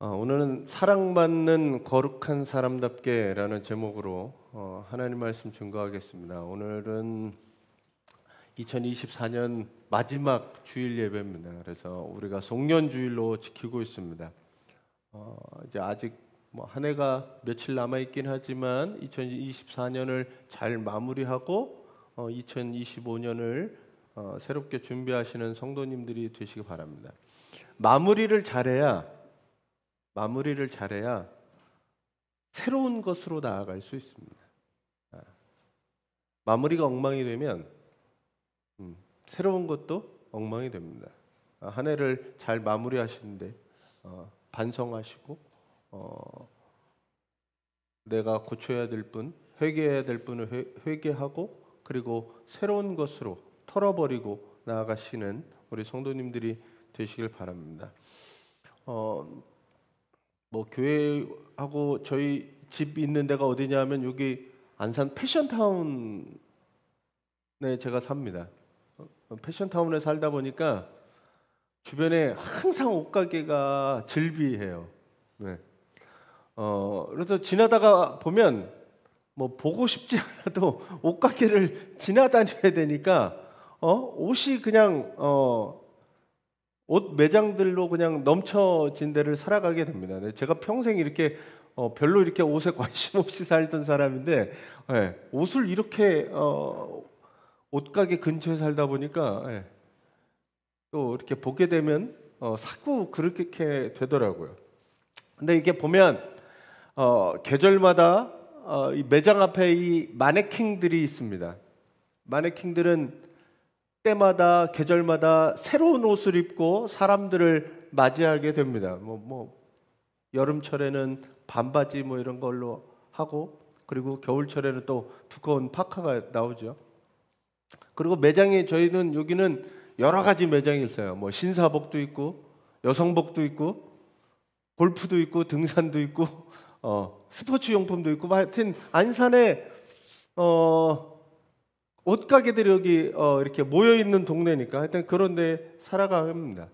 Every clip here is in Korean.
오늘은 사랑받는 거룩한 사람답게라는 제목으로 하나님 말씀 증거하겠습니다. 오늘은 2024년 마지막 주일 예배입니다. 그래서 우리가 송년주일로 지키고 있습니다. 이제 아직 한 해가 며칠 남아 있긴 하지만 2024년을 잘 마무리하고 2025년을 새롭게 준비하시는 성도님들이 되시기 바랍니다. 마무리를 잘해야 새로운 것으로 나아갈 수 있습니다. 마무리가 엉망이 되면 새로운 것도 엉망이 됩니다. 한 해를 잘 마무리하시는데 반성하시고 내가 고쳐야 될 분, 회개해야 될 분을 회개하고 그리고 새로운 것으로 털어버리고 나아가시는 우리 성도님들이 되시길 바랍니다. 교회하고 저희 집 있는 데가 어디냐면 여기 안산 패션타운에 제가 삽니다. 패션타운에 살다 보니까 주변에 항상 옷가게가 즐비해요. 네. 그래서 지나다가 보면 보고 싶지 않아도 옷가게를 지나다녀야 되니까 옷이 그냥 옷 매장들로 그냥 넘쳐진 데를 살아가게 됩니다. 제가 평생 이렇게 별로 이렇게 옷에 관심 없이 살던 사람인데 옷을 이렇게 옷가게 근처에 살다 보니까 또 이렇게 보게 되면 사고 그렇게 되더라고요. 근데 이게 보면 계절마다 이 매장 앞에 이 마네킹들이 있습니다. 마네킹들은 때마다 계절마다 새로운 옷을 입고 사람들을 맞이하게 됩니다. 여름철에는 반바지 이런 걸로 하고 그리고 겨울철에는 또 두꺼운 파카가 나오죠. 그리고 매장이 저희는 여기는 여러 가지 매장이 있어요. 신사복도 있고 여성복도 있고 골프도 있고 등산도 있고 스포츠 용품도 있고 하여튼 안산에 옷가게들이 여기 이렇게 모여 있는 동네니까 하여튼 그런 데 살아갑니다.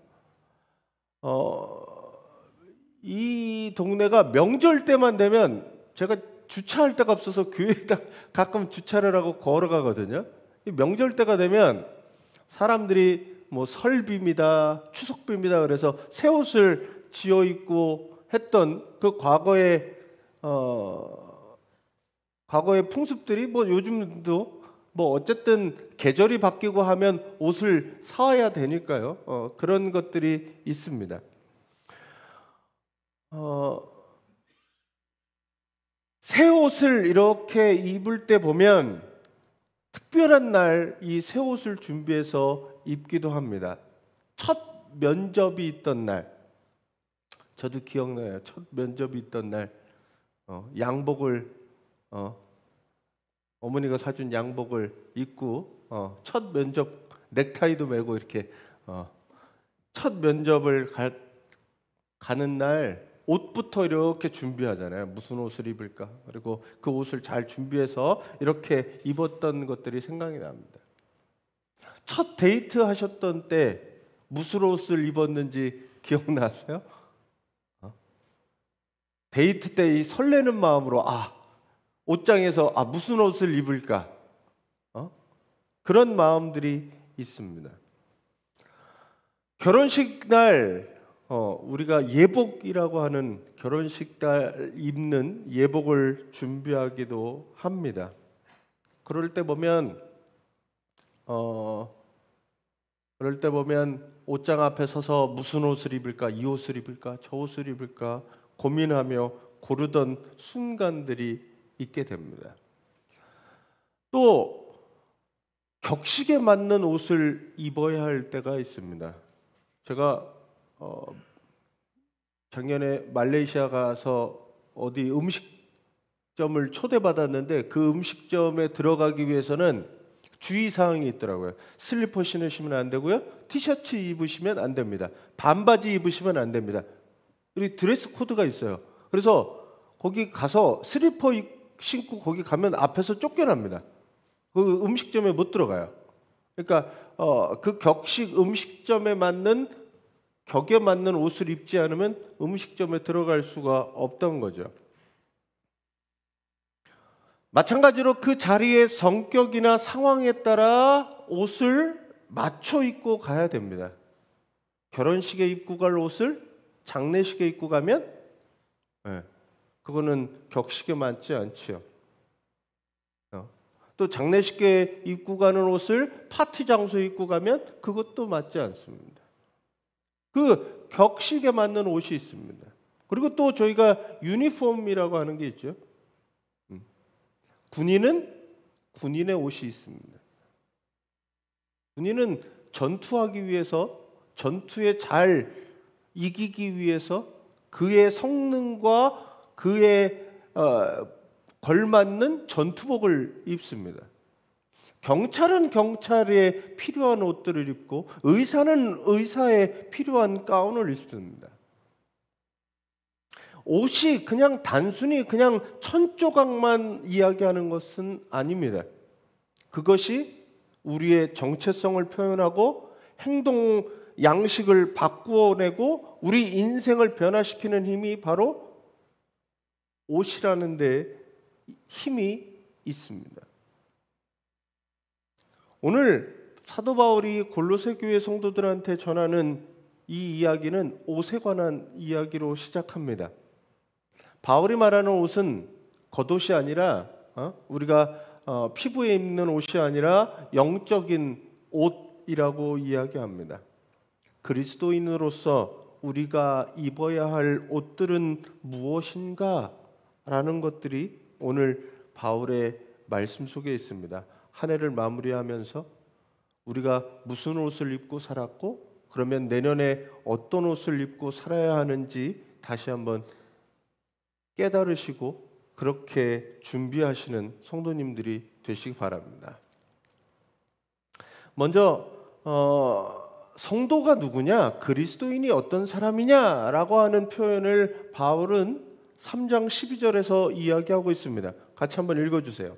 이 동네가 명절 때만 되면 제가 주차할 데가 없어서 교회에다 가끔 주차를 하고 걸어가거든요. 이 명절 때가 되면 사람들이 설비입니다, 추석비입니다. 그래서 새 옷을 지어 입고 했던 그 과거의 풍습들이 요즘도 어쨌든 계절이 바뀌고 하면 옷을 사야 되니까요. 그런 것들이 있습니다. 새 옷을 이렇게 입을 때 보면 특별한 날 이 새 옷을 준비해서 입기도 합니다. 첫 면접이 있던 날, 저도 기억나요. 첫 면접이 있던 날 양복을 어머니가 사준 양복을 입고 첫 면접 넥타이도 메고 이렇게 첫 면접을 가는 날 옷부터 이렇게 준비하잖아요. 무슨 옷을 입을까? 그리고 그 옷을 잘 준비해서 이렇게 입었던 것들이 생각이 납니다. 첫 데이트 하셨던 때 무슨 옷을 입었는지 기억나세요? 데이트 때 이 설레는 마음으로 옷장에서 무슨 옷을 입을까? 그런 마음들이 있습니다. 결혼식 날 우리가 예복이라고 하는 결혼식 날 입는 예복을 준비하기도 합니다. 그럴 때 보면 옷장 앞에 서서 무슨 옷을 입을까? 이 옷을 입을까? 저 옷을 입을까? 고민하며 고르던 순간들이 있게 됩니다. 또 격식에 맞는 옷을 입어야 할 때가 있습니다. 제가 작년에 말레이시아 가서 어디 음식점을 초대받았는데 그 음식점에 들어가기 위해서는 주의사항이 있더라고요. 슬리퍼 신으시면 안 되고요. 티셔츠 입으시면 안 됩니다. 반바지 입으시면 안 됩니다. 그리고 드레스 코드가 있어요. 그래서 거기 가서 슬리퍼 신고 거기 가면 앞에서 쫓겨납니다. 그 음식점에 못 들어가요. 그러니까 그 격식 음식점에 맞는 격에 맞는 옷을 입지 않으면 음식점에 들어갈 수가 없던 거죠. 마찬가지로 그 자리의 성격이나 상황에 따라 옷을 맞춰 입고 가야 됩니다. 결혼식에 입고 갈 옷을 장례식에 입고 가면 그거는 격식에 맞지 않지요. 또 장례식에 입고 가는 옷을 파티 장소에 입고 가면 그것도 맞지 않습니다. 그 격식에 맞는 옷이 있습니다. 그리고 또 저희가 유니폼이라고 하는 게 있죠. 군인은 군인의 옷이 있습니다. 군인은 전투하기 위해서, 전투에 잘 이기기 위해서 그의 성능과 그에 걸맞는 전투복을 입습니다. 경찰은 경찰에 필요한 옷들을 입고 의사는 의사에 필요한 가운을 입습니다. 옷이 그냥 단순히 그냥 천조각만 이야기하는 것은 아닙니다. 그것이 우리의 정체성을 표현하고 행동 양식을 바꾸어내고 우리 인생을 변화시키는 힘이 바로 옷이라는 데 힘이 있습니다. 오늘 사도 바울이 골로새 교회 성도들한테 전하는 이 이야기는 옷에 관한 이야기로 시작합니다. 바울이 말하는 옷은 겉옷이 아니라 우리가 피부에 입는 옷이 아니라 영적인 옷이라고 이야기합니다. 그리스도인으로서 우리가 입어야 할 옷들은 무엇인가? 라는 것들이 오늘 바울의 말씀 속에 있습니다. 한 해를 마무리하면서 우리가 무슨 옷을 입고 살았고 그러면 내년에 어떤 옷을 입고 살아야 하는지 다시 한번 깨달으시고 그렇게 준비하시는 성도님들이 되시기 바랍니다. 먼저 성도가 누구냐? 그리스도인이 어떤 사람이냐라고 하는 표현을 바울은 3장 12절에서 이야기하고 있습니다. 같이 한번 읽어주세요.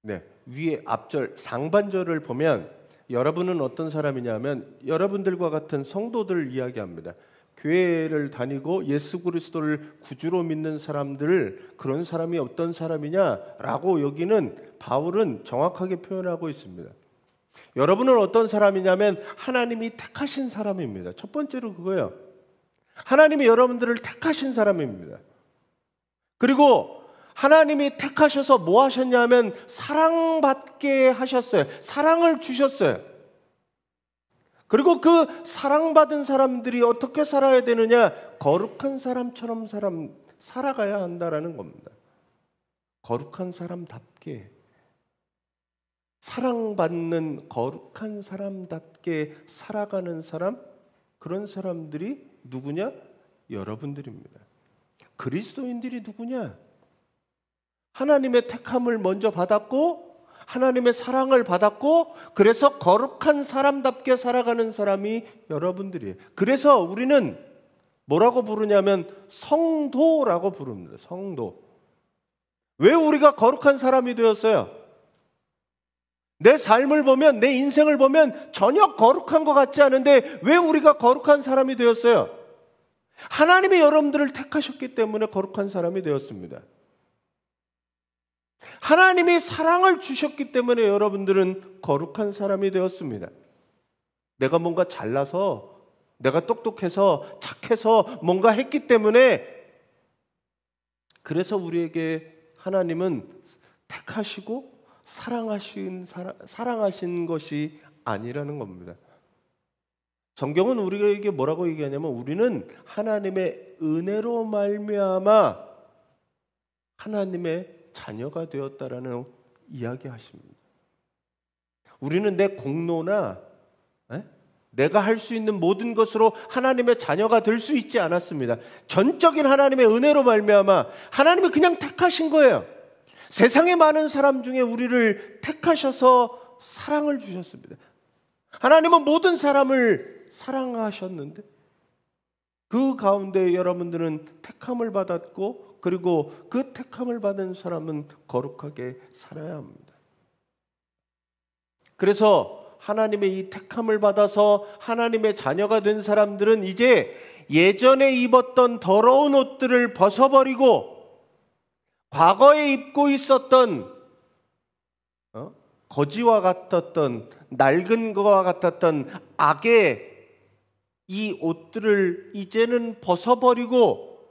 네, 위에 앞절 상반절을 보면 여러분은 어떤 사람이냐면 여러분들과 같은 성도들 이야기합니다. 교회를 다니고 예수 그리스도를 구주로 믿는 사람들, 그런 사람이 어떤 사람이냐라고 여기는 바울은 정확하게 표현하고 있습니다. 여러분은 어떤 사람이냐면 하나님이 택하신 사람입니다. 첫 번째로 그거예요. 하나님이 여러분들을 택하신 사람입니다. 그리고 하나님이 택하셔서 뭐 하셨냐면 사랑받게 하셨어요. 사랑을 주셨어요. 그리고 그 사랑받은 사람들이 어떻게 살아야 되느냐? 거룩한 사람처럼 살아가야 한다라는 겁니다. 거룩한 사람답게, 사랑받는 거룩한 사람답게 살아가는 사람, 그런 사람들이 누구냐? 여러분들입니다. 그리스도인들이 누구냐? 하나님의 택함을 먼저 받았고 하나님의 사랑을 받았고 그래서 거룩한 사람답게 살아가는 사람이 여러분들이에요. 그래서 우리는 뭐라고 부르냐면 성도라고 부릅니다. 성도. 왜 우리가 거룩한 사람이 되었어요? 내 삶을 보면, 내 인생을 보면 전혀 거룩한 것 같지 않은데 왜 우리가 거룩한 사람이 되었어요? 하나님이 여러분들을 택하셨기 때문에 거룩한 사람이 되었습니다. 하나님이 사랑을 주셨기 때문에 여러분들은 거룩한 사람이 되었습니다. 내가 뭔가 잘나서, 내가 똑똑해서, 착해서 뭔가 했기 때문에 그래서 우리에게 하나님은 택하시고 사랑하신 것이 아니라는 겁니다. 성경은 우리에게 뭐라고 얘기하냐면 우리는 하나님의 은혜로 말미암아 하나님의 자녀가 되었다라는 이야기하십니다. 우리는 내 공로나 내가 할 수 있는 모든 것으로 하나님의 자녀가 될 수 있지 않았습니다. 전적인 하나님의 은혜로 말미암아 하나님이 그냥 택하신 거예요. 세상에 많은 사람 중에 우리를 택하셔서 사랑을 주셨습니다. 하나님은 모든 사람을 사랑하셨는데 그 가운데 여러분들은 택함을 받았고, 그리고 그 택함을 받은 사람은 거룩하게 살아야 합니다. 그래서 하나님의 이 택함을 받아서 하나님의 자녀가 된 사람들은 이제 예전에 입었던 더러운 옷들을 벗어버리고 과거에 입고 있었던 거지와 같았던, 낡은 것과 같았던 악의 이 옷들을 이제는 벗어버리고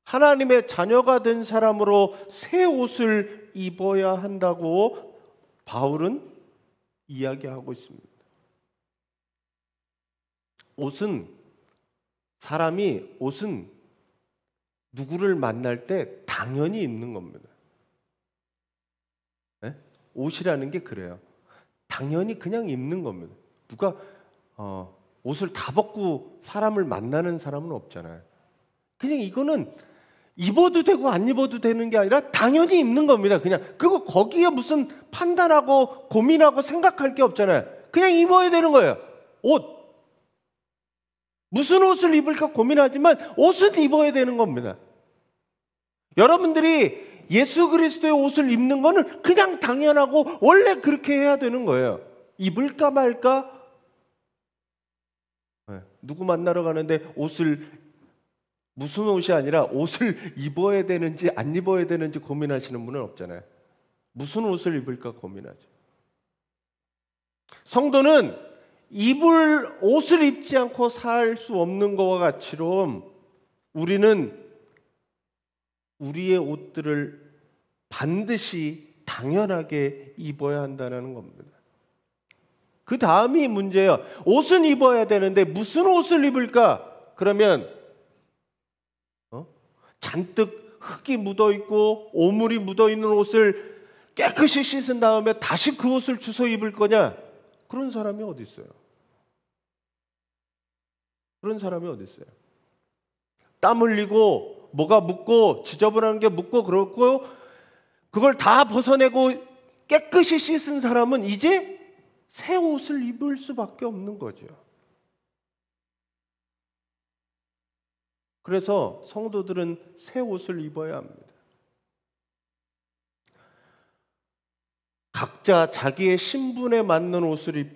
하나님의 자녀가 된 사람으로 새 옷을 입어야 한다고 바울은 이야기하고 있습니다. 옷은 누구를 만날 때 당연히 입는 겁니다. 네? 옷이라는 게 그래요. 당연히 그냥 입는 겁니다. 누가 옷을 다 벗고 사람을 만나는 사람은 없잖아요. 그냥 이거는 입어도 되고 안 입어도 되는 게 아니라 당연히 입는 겁니다. 그냥 그거 거기에 무슨 판단하고 고민하고 생각할 게 없잖아요. 그냥 입어야 되는 거예요. 옷. 무슨 옷을 입을까 고민하지만 옷은 입어야 되는 겁니다. 여러분들이 예수 그리스도의 옷을 입는 거는 그냥 당연하고 원래 그렇게 해야 되는 거예요. 입을까 말까? 누구 만나러 가는데 무슨 옷이 아니라 옷을 입어야 되는지 안 입어야 되는지 고민하시는 분은 없잖아요. 무슨 옷을 입을까 고민하죠. 성도는 입을 옷을 입지 않고 살 수 없는 것과 같이럼 우리는 우리의 옷들을 반드시 당연하게 입어야 한다는 겁니다. 그 다음이 문제예요. 옷은 입어야 되는데 무슨 옷을 입을까? 그러면 잔뜩 흙이 묻어있고 오물이 묻어있는 옷을 깨끗이 씻은 다음에 다시 그 옷을 주워 입을 거냐? 그런 사람이 어디 있어요? 그런 사람이 어디 있어요? 땀 흘리고 뭐가 묻고 지저분한 게 묻고 그렇고 그걸 다 벗어내고 깨끗이 씻은 사람은 이제 새 옷을 입을 수밖에 없는 거죠. 그래서 성도들은 새 옷을 입어야 합니다. 각자 자기의 신분에 맞는 옷을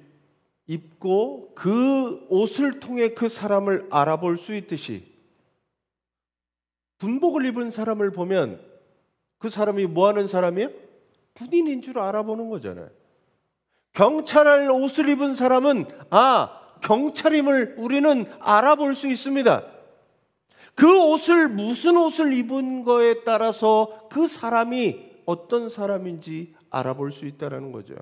입고 그 옷을 통해 그 사람을 알아볼 수 있듯이 군복을 입은 사람을 보면 그 사람이 뭐 하는 사람이에요? 군인인 줄 알아보는 거잖아요. 경찰 옷을 입은 사람은 경찰임을 우리는 알아볼 수 있습니다. 그 옷을 무슨 옷을 입은 거에 따라서 그 사람이 어떤 사람인지 알아볼 수 있다는 거죠.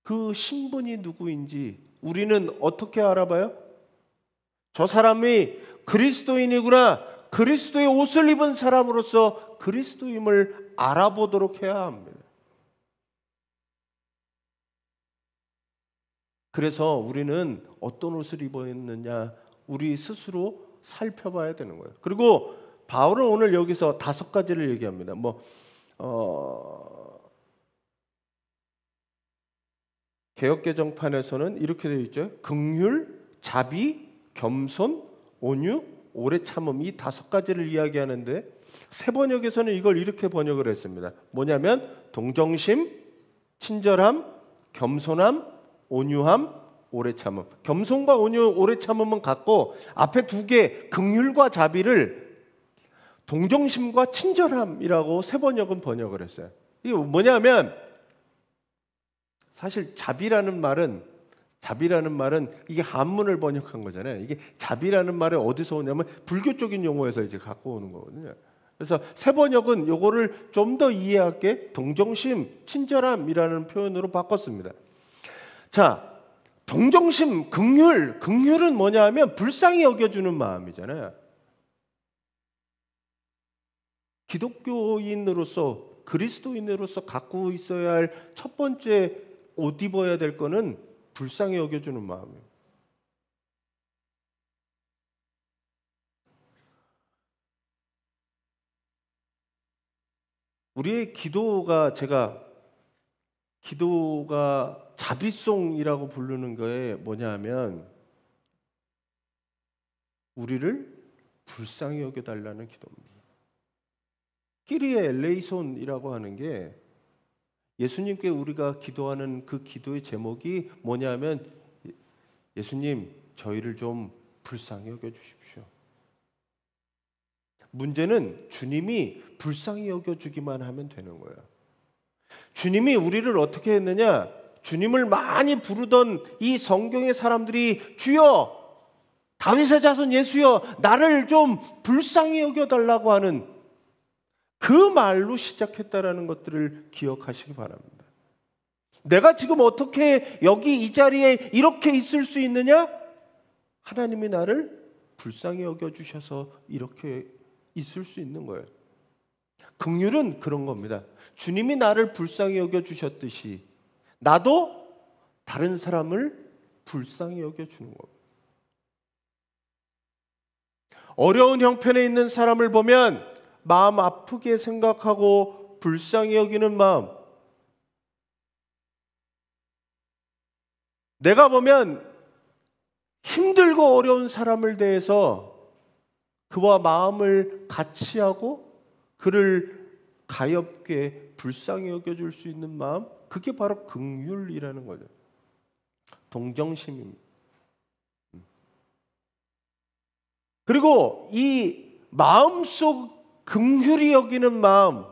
그 신분이 누구인지 우리는 어떻게 알아봐요? 저 사람이 그리스도인이구나. 그리스도의 옷을 입은 사람으로서 그리스도임을 알아보도록 해야 합니다. 그래서 우리는 어떤 옷을 입었느냐 우리 스스로 살펴봐야 되는 거예요. 그리고 바울은 오늘 여기서 5가지를 얘기합니다. 개역개정판에서는 이렇게 되어 있죠. 긍휼, 자비, 겸손, 온유, 오래 참음, 이 5가지를 이야기하는데 새번역에서는 이걸 이렇게 번역을 했습니다. 뭐냐면 동정심, 친절함, 겸손함, 온유함, 오래 참음. 겸손과 온유, 오래 참음은 같고 앞에 2개 긍휼과 자비를 동정심과 친절함이라고 새번역은 번역을 했어요. 이게 뭐냐면 사실 자비라는 말은 이게 한문을 번역한 거잖아요. 이게 자비라는 말이 어디서 오냐면 불교 쪽인 용어에서 이제 갖고 오는 거거든요. 그래서 새번역은 요거를 좀 더 이해하게 동정심, 친절함이라는 표현으로 바꿨습니다. 자, 동정심, 긍휼은 뭐냐 하면 불쌍히 여겨주는 마음이잖아요. 기독교인으로서 그리스도인으로서 갖고 있어야 할 첫 번째 옷 입어야 될 거는 불쌍히 여겨주는 마음이에요. 우리의 기도가 자비송이라고 부르는 거에 뭐냐 하면 우리를 불쌍히 여겨달라는 기도입니다. 끼리의 엘레이손이라고 하는 게 예수님께 우리가 기도하는 그 기도의 제목이 뭐냐면 예수님, 저희를 좀 불쌍히 여겨주십시오. 문제는 주님이 불쌍히 여겨주기만 하면 되는 거예요. 주님이 우리를 어떻게 했느냐? 주님을 많이 부르던 이 성경의 사람들이 주여, 다윗의 자손 예수여, 나를 좀 불쌍히 여겨달라고 하는 그 말로 시작했다라는 것들을 기억하시기 바랍니다. 내가 지금 어떻게 여기 이 자리에 이렇게 있을 수 있느냐? 하나님이 나를 불쌍히 여겨주셔서 이렇게 있을 수 있는 거예요. 긍휼은 그런 겁니다. 주님이 나를 불쌍히 여겨주셨듯이 나도 다른 사람을 불쌍히 여겨주는 겁니다. 어려운 형편에 있는 사람을 보면 마음 아프게 생각하고 불쌍히 여기는 마음, 내가 보면 힘들고 어려운 사람을 대해서 그와 마음을 같이 하고 그를 가엾게 불쌍히 여겨줄 수 있는 마음, 그게 바로 긍휼이라는 거죠. 동정심입니다. 그리고 이 마음속 긍휼히 여기는 마음,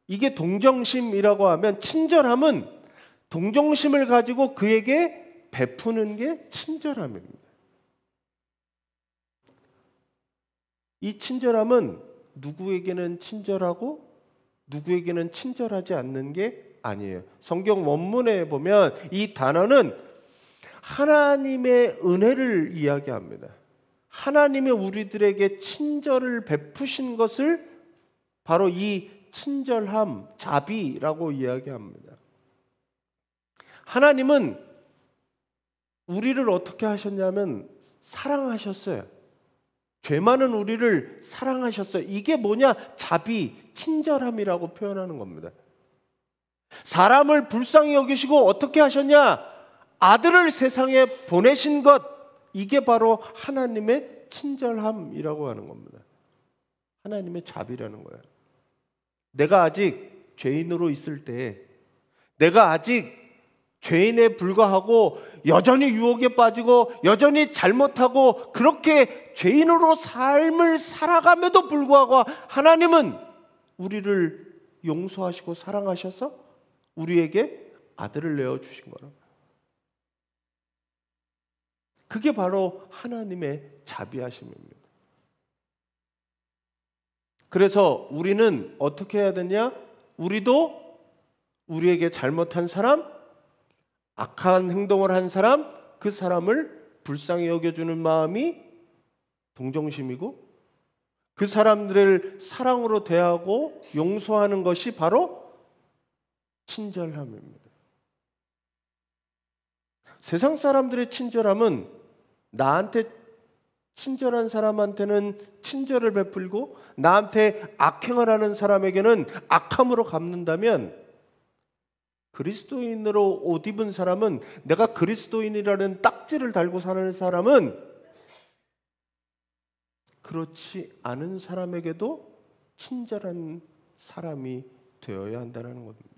이게 동정심이라고 하면, 친절함은 동정심을 가지고 그에게 베푸는 게 친절함입니다. 이 친절함은 누구에게는 친절하고 누구에게는 친절하지 않는 게 아니에요. 성경 원문에 보면 이 단어는 하나님의 은혜를 이야기합니다. 하나님이 우리들에게 친절을 베푸신 것을 바로 이 친절함, 자비라고 이야기합니다. 하나님은 우리를 어떻게 하셨냐면 사랑하셨어요. 죄 많은 우리를 사랑하셨어요. 이게 뭐냐? 자비, 친절함이라고 표현하는 겁니다. 사람을 불쌍히 여기시고 어떻게 하셨냐? 아들을 세상에 보내신 것, 이게 바로 하나님의 친절함이라고 하는 겁니다. 하나님의 자비라는 거예요. 내가 아직 죄인으로 있을 때, 내가 아직 죄인에 불과하고 여전히 유혹에 빠지고 여전히 잘못하고 그렇게 죄인으로 삶을 살아감에도 불구하고 하나님은 우리를 용서하시고 사랑하셔서 우리에게 아들을 내어주신 거라. 그게 바로 하나님의 자비하심입니다. 그래서 우리는 어떻게 해야 되냐? 우리도 우리에게 잘못한 사람, 악한 행동을 한 사람, 그 사람을 불쌍히 여겨주는 마음이 동정심이고, 그 사람들을 사랑으로 대하고 용서하는 것이 바로 친절함입니다. 세상 사람들의 친절함은 나한테 친절한 사람한테는 친절을 베풀고 나한테 악행을 하는 사람에게는 악함으로 갚는다면, 그리스도인으로 옷 입은 사람은, 내가 그리스도인이라는 딱지를 달고 사는 사람은 그렇지 않은 사람에게도 친절한 사람이 되어야 한다는 겁니다.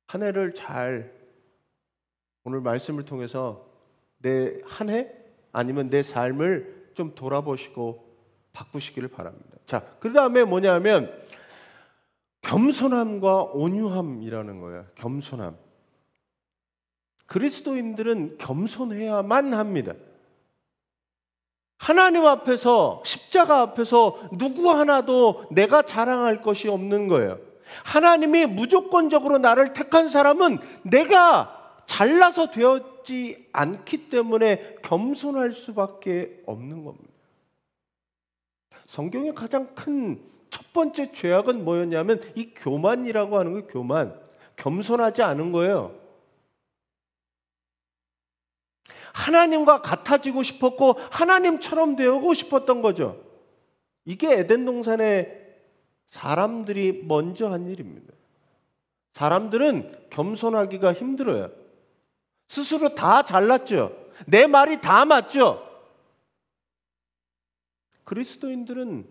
한 해를 잘, 오늘 말씀을 통해서 내 한 해 아니면 내 삶을 좀 돌아보시고 바꾸시기를 바랍니다. 자, 그 다음에 뭐냐면 겸손함과 온유함이라는 거예요. 겸손함. 그리스도인들은 겸손해야만 합니다. 하나님 앞에서, 십자가 앞에서 누구 하나도 내가 자랑할 것이 없는 거예요. 하나님이 무조건적으로 나를 택한 사람은 내가 잘나서 되었지 않기 때문에 겸손할 수밖에 없는 겁니다. 성경의 가장 큰 첫 번째 죄악은 뭐였냐면 이 교만이라고 하는 거예요. 교만. 겸손하지 않은 거예요. 하나님과 같아지고 싶었고 하나님처럼 되고 싶었던 거죠. 이게 에덴 동산에 사람들이 먼저 한 일입니다. 사람들은 겸손하기가 힘들어요. 스스로 다 잘났죠. 내 말이 다 맞죠. 그리스도인들은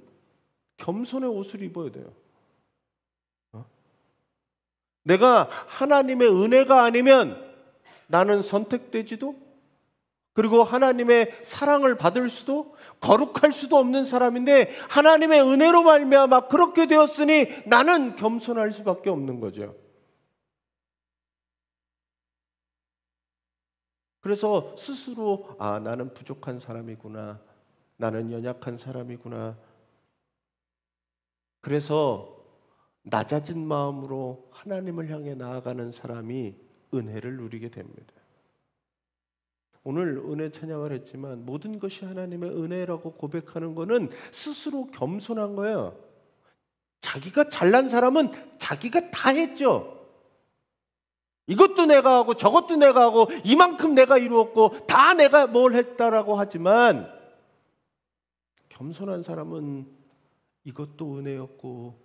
겸손의 옷을 입어야 돼요. 내가 하나님의 은혜가 아니면 나는 선택되지도, 그리고 하나님의 사랑을 받을 수도, 거룩할 수도 없는 사람인데 하나님의 은혜로 말미암아 그렇게 되었으니 나는 겸손할 수밖에 없는 거죠. 그래서 스스로 나는 부족한 사람이구나, 나는 연약한 사람이구나, 그래서 낮아진 마음으로 하나님을 향해 나아가는 사람이 은혜를 누리게 됩니다. 오늘 은혜 찬양을 했지만 모든 것이 하나님의 은혜라고 고백하는 것은 스스로 겸손한 거예요. 자기가 잘난 사람은 자기가 다 했죠. 이것도 내가 하고 저것도 내가 하고 이만큼 내가 이루었고 다 내가 뭘 했다라고 하지만, 겸손한 사람은 이것도 은혜였고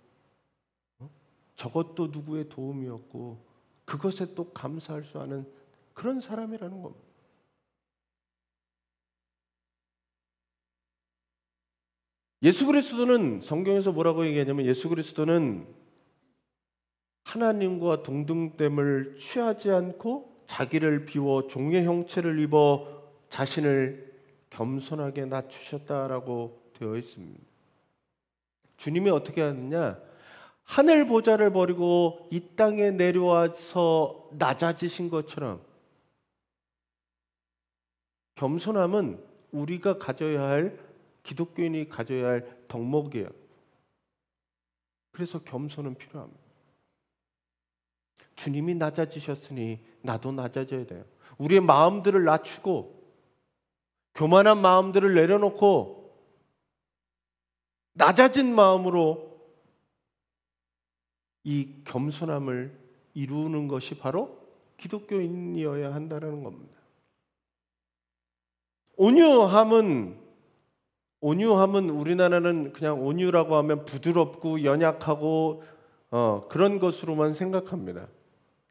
저것도 누구의 도움이었고 그것에 또 감사할 수 있는 그런 사람이라는 겁니다. 예수 그리스도는, 성경에서 뭐라고 얘기하냐면 예수 그리스도는 하나님과 동등됨을 취하지 않고 자기를 비워 종의 형체를 입어 자신을 겸손하게 낮추셨다라고 되어 있습니다. 주님이 어떻게 하느냐? 하늘 보좌를 버리고 이 땅에 내려와서 낮아지신 것처럼 겸손함은 우리가 가져야 할, 기독교인이 가져야 할 덕목이에요. 그래서 겸손은 필요합니다. 주님이 낮아지셨으니 나도 낮아져야 돼요. 우리의 마음들을 낮추고 교만한 마음들을 내려놓고 낮아진 마음으로 이 겸손함을 이루는 것이 바로 기독교인이어야 한다는 겁니다. 온유함은 우리나라는 그냥 온유라고 하면 부드럽고 연약하고 그런 것으로만 생각합니다.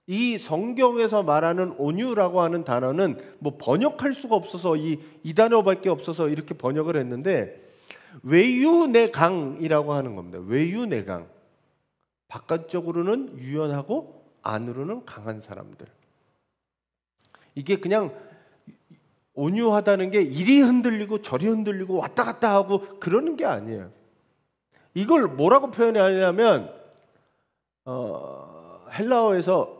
이 성경에서 말하는 온유라고 하는 단어는 뭐 번역할 수가 없어서 이 단어밖에 없어서 이렇게 번역을 했는데, 외유내강이라고 하는 겁니다. 외유내강. 바깥쪽으로는 유연하고 안으로는 강한 사람들. 이게 그냥 온유하다는 게 이리 흔들리고 저리 흔들리고 왔다 갔다 하고 그러는 게 아니에요. 이걸 뭐라고 표현하냐면 헬라어에서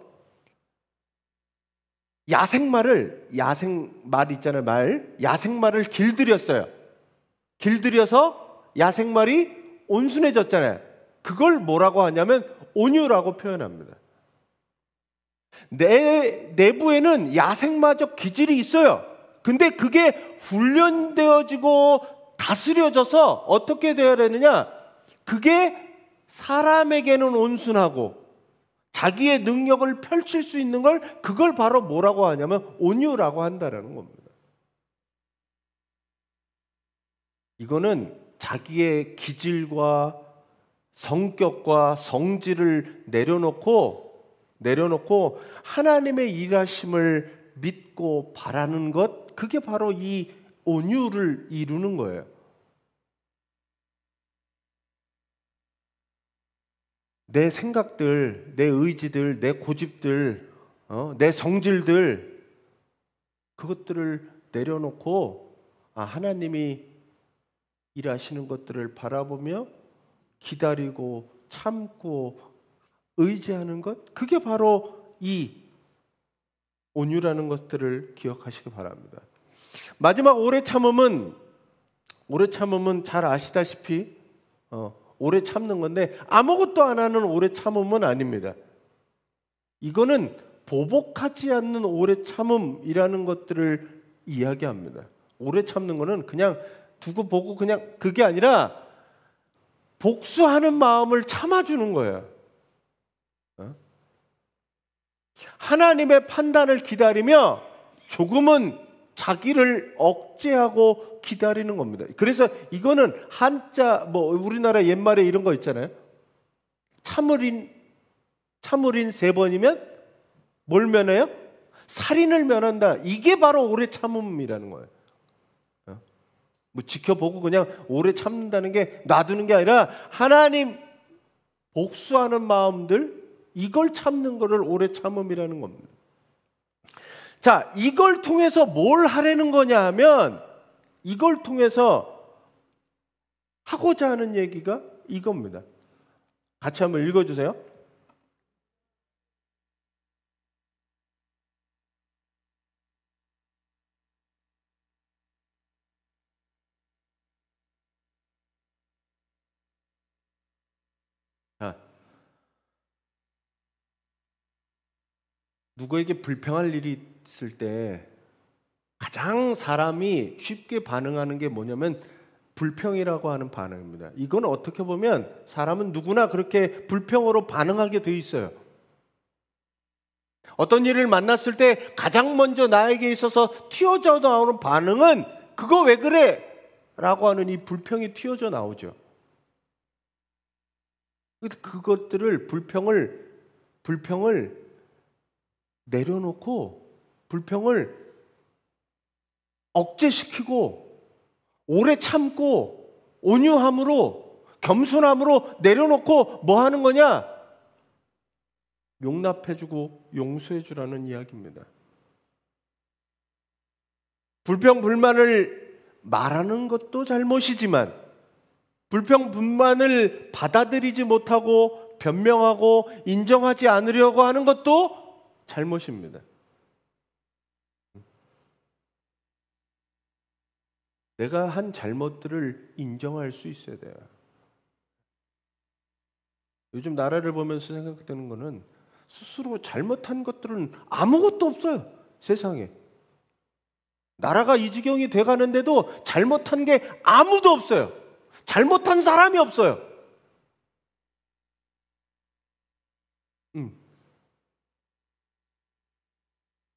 야생말 있잖아요. 야생말을 길들였어요. 길들여서 야생말이 온순해졌잖아요. 그걸 뭐라고 하냐면 온유라고 표현합니다. 내 내부에는 야생마적 기질이 있어요. 근데 그게 훈련되어지고 다스려져서 어떻게 되어야 되느냐? 그게 사람에게는 온순하고 자기의 능력을 펼칠 수 있는 그걸 바로 뭐라고 하냐면 온유라고 한다는 겁니다. 이거는 자기의 기질과 성격과 성질을 내려놓고 하나님의 일하심을 믿고 바라는 것, 그게 바로 이 온유를 이루는 거예요. 내 생각들, 내 의지들, 내 고집들, 내 성질들, 그것들을 내려놓고 하나님이 일하시는 것들을 바라보며 기다리고 참고 의지하는 것, 그게 바로 이 온유라는 것들을 기억하시기 바랍니다. 마지막 오래 참음은 잘 아시다시피 오래 참는 건데, 아무것도 안 하는 오래 참음은 아닙니다. 이거는 보복하지 않는 오래 참음이라는 것들을 이야기합니다. 오래 참는 거는 그냥 두고 보고 그냥 그게 아니라 복수하는 마음을 참아주는 거예요. 하나님의 판단을 기다리며 조금은 자기를 억제하고 기다리는 겁니다. 그래서 이거는 한자, 우리나라 옛말에 이런 거 있잖아요. 참을인 3번이면 뭘 면해요? 살인을 면한다. 이게 바로 오래 참음이라는 거예요. 뭐 지켜보고 그냥 오래 참는다는 게 놔두는 게 아니라 하나님 복수하는 마음들, 이걸 참는 거를 오래 참음이라는 겁니다. 자, 이걸 통해서 뭘 하려는 거냐 하면, 이걸 통해서 하고자 하는 얘기가 이겁니다. 같이 한번 읽어주세요. 자, 누구에게 불평할 일이 있을 때 가장 사람이 쉽게 반응하는 게 뭐냐면 불평이라고 하는 반응입니다. 이건 어떻게 보면 사람은 누구나 그렇게 불평으로 반응하게 돼 있어요. 어떤 일을 만났을 때 가장 먼저 나에게 있어서 튀어져 나오는 반응은 그거 왜 그래? 라고 하는 이 불평이 튀어져 나오죠. 그것들을 불평을 내려놓고 불평을 억제시키고 오래 참고 온유함으로 겸손함으로 내려놓고 뭐 하는 거냐? 용납해주고 용서해주라는 이야기입니다. 불평 불만을 말하는 것도 잘못이지만 불평 불만을 받아들이지 못하고 변명하고 인정하지 않으려고 하는 것도 잘못입니다. 내가 한 잘못들을 인정할 수 있어야 돼요. 요즘 나라를 보면서 생각되는 거는 스스로 잘못한 것들은 아무것도 없어요. 세상에. 나라가 이 지경이 돼가는데도 잘못한 게 아무도 없어요. 잘못한 사람이 없어요.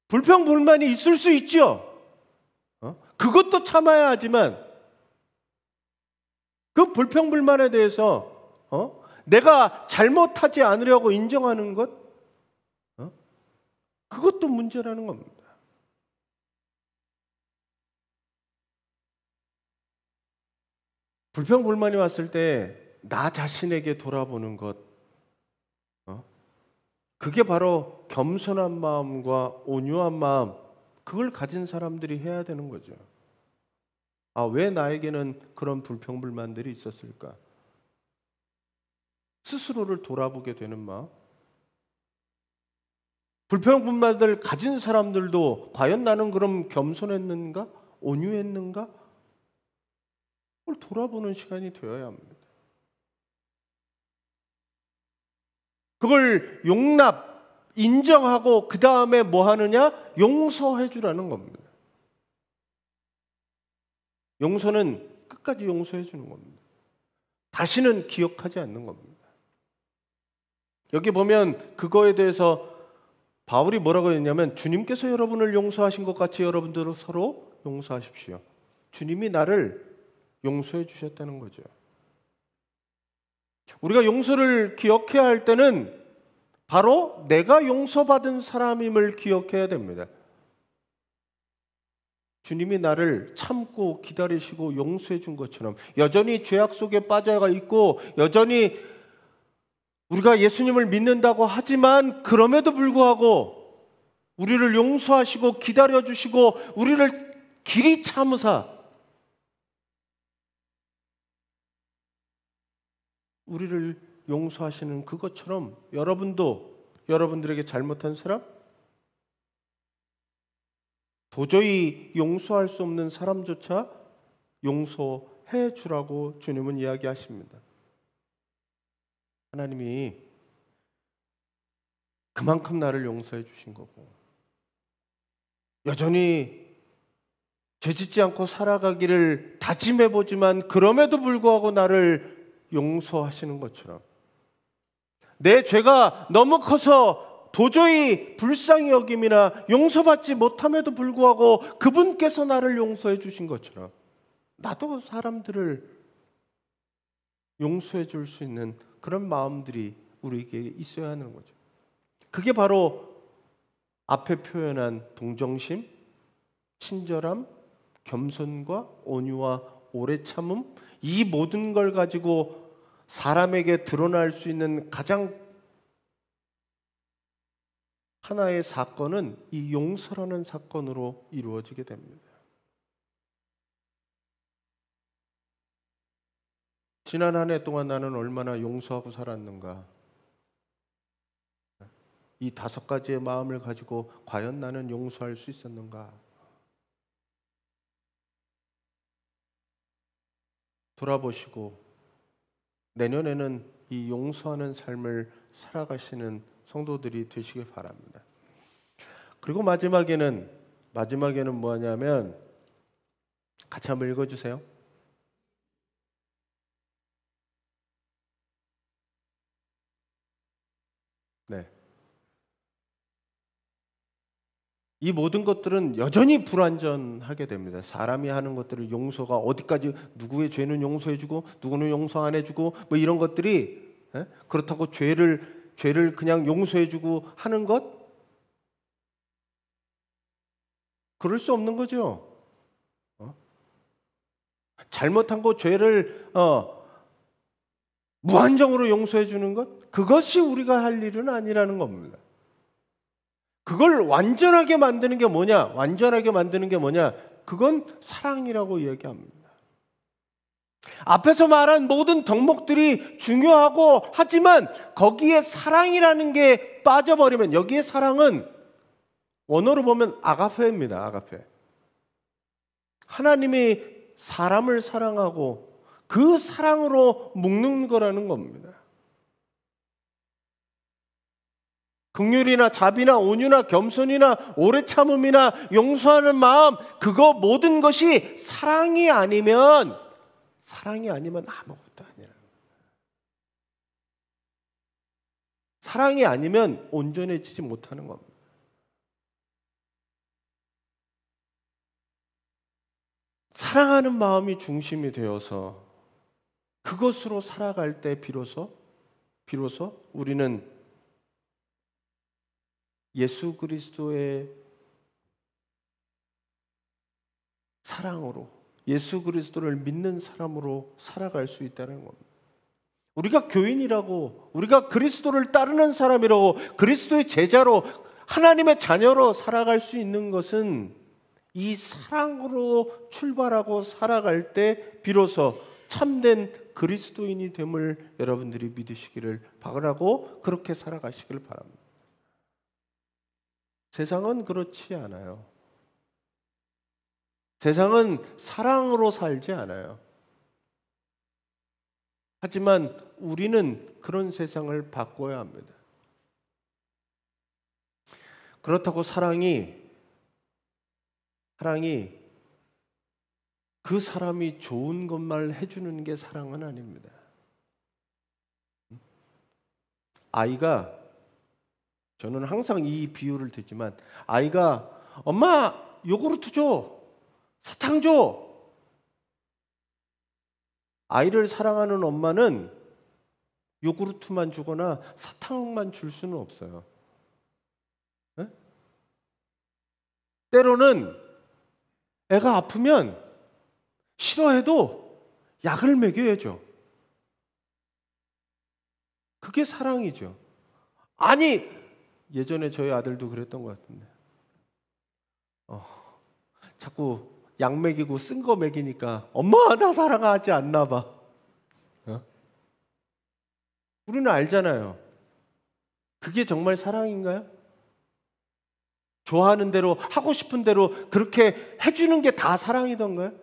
불평 불만이 있을 수 있죠. 그것도 참아야 하지만 그 불평 불만에 대해서 내가 잘못하지 않으려고 인정하는 것, 그것도 문제라는 겁니다. 불평 불만이 왔을 때 나 자신에게 돌아보는 것, 그게 바로 겸손한 마음과 온유한 마음, 그걸 가진 사람들이 해야 되는 거죠. 왜 나에게는 그런 불평 불만들이 있었을까? 스스로를 돌아보게 되는 마음. 불평 불만을 가진 사람들도 과연 나는 그럼 겸손했는가? 온유했는가? 그걸 돌아보는 시간이 되어야 합니다. 그걸 용납, 인정하고 그 다음에 뭐 하느냐? 용서해 주라는 겁니다. 용서는 끝까지 용서해 주는 겁니다. 다시는 기억하지 않는 겁니다. 여기 보면 그거에 대해서 바울이 뭐라고 했냐면 주님께서 여러분을 용서하신 것 같이 여러분들도 서로 용서하십시오. 주님이 나를 용서해 주셨다는 거죠. 우리가 용서를 기억해야 할 때는 바로 내가 용서받은 사람임을 기억해야 됩니다. 주님이 나를 참고 기다리시고 용서해 준 것처럼 여전히 죄악 속에 빠져가 있고 여전히 우리가 예수님을 믿는다고 하지만 그럼에도 불구하고 우리를 용서하시고 기다려주시고 우리를 길이 참으사 우리를 용서하시는 그것처럼 여러분들에게 잘못한 사람, 도저히 용서할 수 없는 사람조차 용서해 주라고 주님은 이야기하십니다. 하나님이 그만큼 나를 용서해 주신 거고 여전히 죄짓지 않고 살아가기를 다짐해 보지만 그럼에도 불구하고 나를 용서하시는 것처럼 내 죄가 너무 커서 도저히 불쌍히 여김이나 용서받지 못함에도 불구하고 그분께서 나를 용서해 주신 것처럼 나도 사람들을 용서해 줄 수 있는 그런 마음들이 우리에게 있어야 하는 거죠. 그게 바로 앞에 표현한 동정심, 친절함, 겸손과 온유와 오래 참음, 이 모든 걸 가지고 사람에게 드러날 수 있는 가장 하나의 사건은 이 용서라는 사건으로 이루어지게 됩니다. 지난 한 해 동안 나는 얼마나 용서하고 살았는가? 이 5가지의 마음을 가지고 과연 나는 용서할 수 있었는가? 돌아보시고 내년에는 이 용서하는 삶을 살아가시는 성도들이 되시길 바랍니다. 그리고 마지막에는 뭐냐면 같이 한번 읽어주세요. 네. 이 모든 것들은 여전히 불완전하게 됩니다. 사람이 하는 것들을 용서가 어디까지 누구의 죄는 용서해주고 누구는 용서 안 해주고 뭐 이런 것들이 그렇다고 죄를 그냥 용서해주고 하는 것 그럴 수 없는 거죠. 잘못한 거 죄를 무한정으로 용서해주는 것 그것이 우리가 할 일은 아니라는 겁니다. 그걸 완전하게 만드는 게 뭐냐? 그건 사랑이라고 이야기합니다. 앞에서 말한 모든 덕목들이 중요하고 하지만 거기에 사랑이라는 게 빠져버리면 여기에 사랑은 원어로 보면 아가페입니다. 아가페. 하나님이 사람을 사랑하고 그 사랑으로 묶는 거라는 겁니다. 긍휼이나 자비나 온유나 겸손이나 오래 참음이나 용서하는 마음 그거 모든 것이 사랑이 아니면 아무것도 아니라 사랑이 아니면 온전해지지 못하는 겁니다. 사랑하는 마음이 중심이 되어서 그것으로 살아갈 때 비로소 우리는 예수 그리스도의 사랑으로 예수 그리스도를 믿는 사람으로 살아갈 수 있다는 겁니다. 우리가 교인이라고 우리가 그리스도를 따르는 사람이라고 그리스도의 제자로 하나님의 자녀로 살아갈 수 있는 것은 이 사랑으로 출발하고 살아갈 때 비로소 참된 그리스도인이 됨을 여러분들이 믿으시기를 바라고 그렇게 살아가시기를 바랍니다. 세상은 그렇지 않아요. 세상은 사랑으로 살지 않아요. 하지만 우리는 그런 세상을 바꿔야 합니다. 그렇다고 사랑이 그 사람이 좋은 것만 해주는 게 사랑은 아닙니다. 저는 항상 이 비유를 듣지만 아이가 엄마 요구르트 줘, 사탕 줘. 아이를 사랑하는 엄마는 요구르트만 주거나 사탕만 줄 수는 없어요. 네? 때로는 애가 아프면 싫어해도 약을 먹여야죠. 그게 사랑이죠. 아니, 예전에 저희 아들도 그랬던 것 같은데 자꾸 약 먹이고 쓴 거 먹이니까 엄마 나 사랑하지 않나 봐. 우리는 알잖아요. 그게 정말 사랑인가요? 좋아하는 대로 하고 싶은 대로 그렇게 해주는 게 다 사랑이던가요?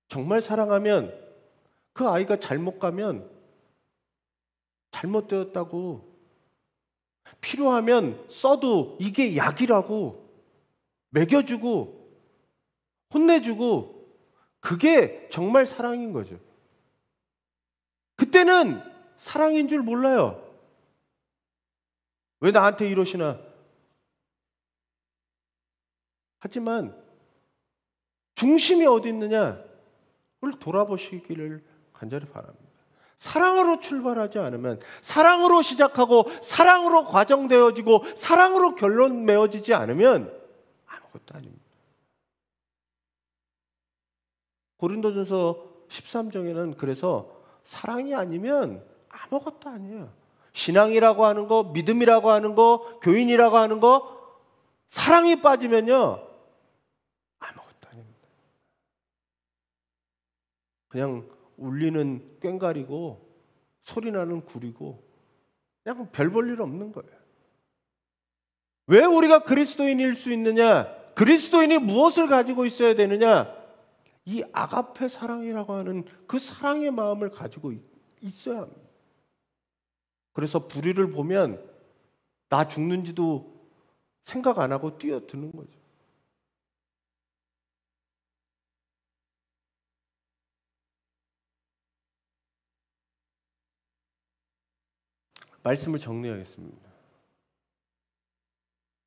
정말 사랑하면 그 아이가 잘못 가면 잘못되었다고 필요하면 써도 이게 약이라고 먹여주고 혼내주고 그게 정말 사랑인 거죠. 그때는 사랑인 줄 몰라요. 왜 나한테 이러시나? 하지만 중심이 어디 있느냐? 그걸 돌아보시기를 간절히 바랍니다. 사랑으로 출발하지 않으면, 사랑으로 시작하고 사랑으로 과정되어지고 사랑으로 결론 맺어지지 않으면 아무것도 아닙니다. 고린도전서 13장에는 그래서 사랑이 아니면 아무것도 아니에요. 신앙이라고 하는 거, 믿음이라고 하는 거, 교인이라고 하는 거, 사랑이 빠지면요 아무것도 아닙니다. 그냥 울리는 꽹과리고 소리나는 굴이고 그냥 별 볼 일 없는 거예요. 왜 우리가 그리스도인일 수 있느냐? 그리스도인이 무엇을 가지고 있어야 되느냐? 이 아가페 사랑이라고 하는 그 사랑의 마음을 가지고 있어야 합니다. 그래서 불의를 보면 나 죽는지도 생각 안 하고 뛰어드는 거죠. 말씀을 정리하겠습니다.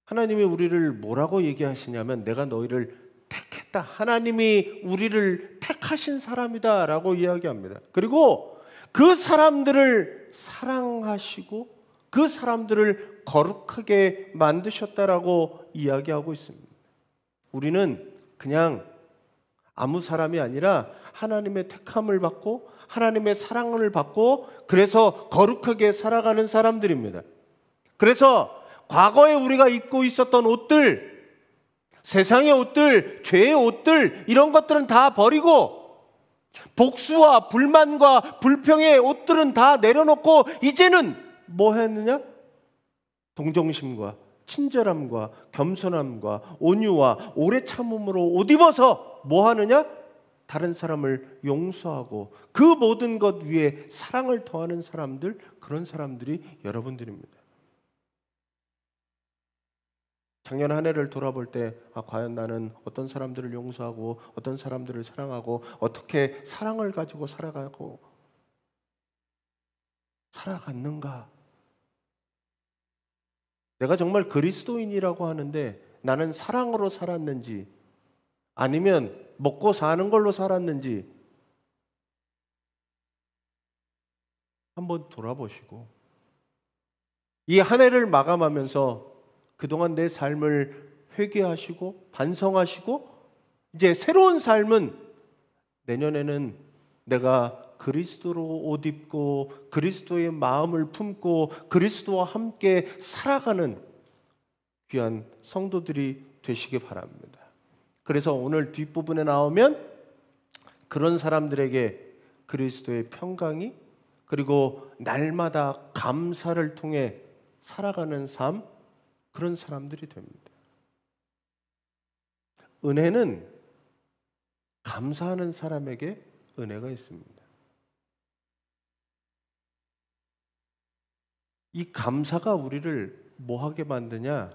하나님이 우리를 뭐라고 얘기하시냐면 내가 너희를 택했다. 하나님이 우리를 택하신 사람이다 라고 이야기합니다. 그리고 그 사람들을 사랑하시고 그 사람들을 거룩하게 만드셨다라고 이야기하고 있습니다. 우리는 그냥 아무 사람이 아니라 하나님의 택함을 받고 하나님의 사랑을 받고 그래서 거룩하게 살아가는 사람들입니다. 그래서 과거에 우리가 입고 있었던 옷들, 세상의 옷들, 죄의 옷들 이런 것들은 다 버리고 복수와 불만과 불평의 옷들은 다 내려놓고 이제는 뭐 했느냐? 동정심과 친절함과 겸손함과 온유와 오래 참음으로 옷 입어서 뭐 하느냐? 다른 사람을 용서하고 그 모든 것 위에 사랑을 더하는 사람들, 그런 사람들이 여러분들입니다. 작년 한 해를 돌아볼 때 과연 나는 어떤 사람들을 용서하고 어떤 사람들을 사랑하고 어떻게 사랑을 가지고 살아갔는가? 내가 정말 그리스도인이라고 하는데 나는 사랑으로 살았는지 아니면 먹고 사는 걸로 살았는지 한번 돌아보시고 이 한 해를 마감하면서 그동안 내 삶을 회개하시고 반성하시고 이제 새로운 삶은 내년에는 내가 그리스도로 옷 입고 그리스도의 마음을 품고 그리스도와 함께 살아가는 귀한 성도들이 되시기 바랍니다. 그래서 오늘 뒷부분에 나오면 그런 사람들에게 그리스도의 평강이 그리고 날마다 감사를 통해 살아가는 삶, 그런 사람들이 됩니다. 은혜는 감사하는 사람에게 은혜가 있습니다. 이 감사가 우리를 뭐하게 만드냐?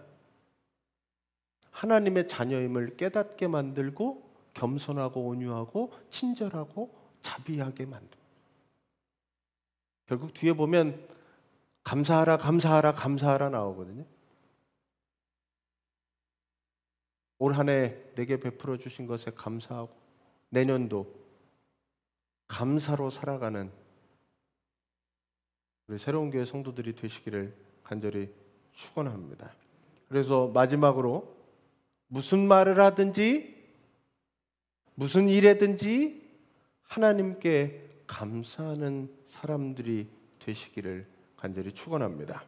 하나님의 자녀임을 깨닫게 만들고 겸손하고 온유하고 친절하고 자비하게 만듭니다. 결국 뒤에 보면 감사하라 감사하라 감사하라 나오거든요. 올 한 해 내게 베풀어 주신 것에 감사하고 내년도 감사로 살아가는 우리 새로운 교회 성도들이 되시기를 간절히 축원합니다. 그래서 마지막으로 무슨 말을 하든지 무슨 일에든지 하나님께 감사하는 사람들이 되시기를 간절히 축원합니다.